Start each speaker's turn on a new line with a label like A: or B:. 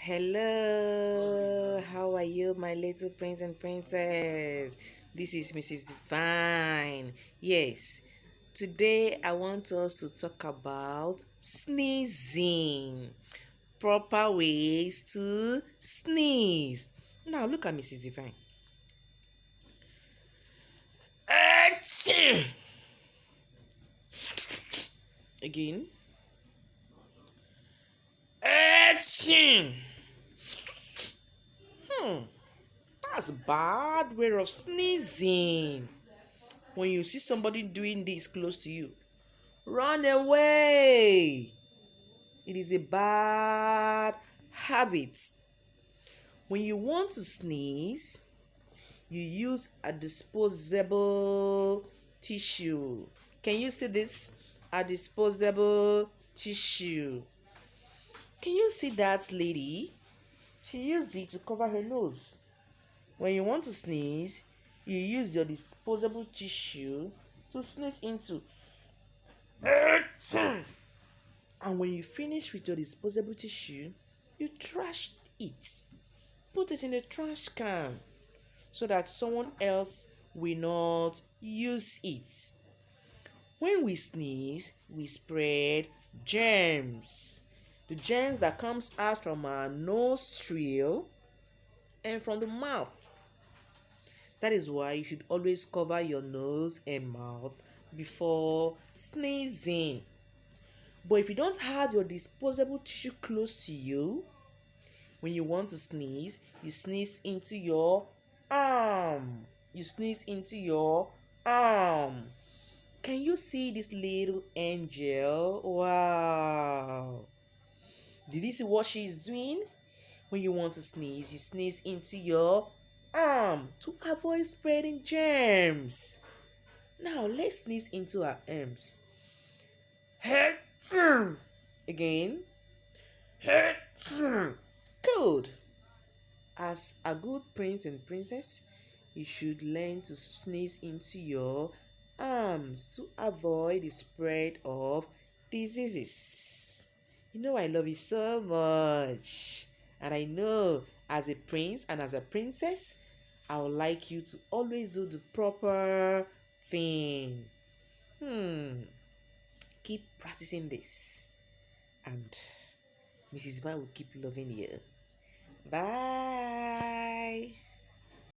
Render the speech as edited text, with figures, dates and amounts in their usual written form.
A: Hello, how are you, my little prince and princess? This is Mrs. Divine. Yes, today I want us to talk about sneezing. Proper ways to sneeze. Now, look at Mrs. Divine. Achoo! Again. Achoo! That's a bad way of sneezing. When you see somebody doing this close to you, run away. It is a bad habit. When you want to sneeze, you use a disposable tissue. Can you see this? A disposable tissue. Can you see that lady? She used it to cover her nose. When you want to sneeze, you use your disposable tissue to sneeze into. And when you finish with your disposable tissue, you trash it. Put it in a trash can so that someone else will not use it. When we sneeze, we spread germs. The germs that comes out from our nostril and from the mouth. That is why you should always cover your nose and mouth before sneezing. But if you don't have your disposable tissue close to you, when you want to sneeze, you sneeze into your arm. You sneeze into your arm. Can you see this little angel? Wow. Did you see what she is doing? When you want to sneeze, you sneeze into your arm to avoid spreading germs. Now let's sneeze into our arms. Again. Good. As a good prince and princess, you should learn to sneeze into your arms to avoid the spread of diseases. You know I love you so much. And I know as a prince and as a princess, I would like you to always do the proper thing. Keep practicing this. And Mrs. Van will keep loving you. Bye.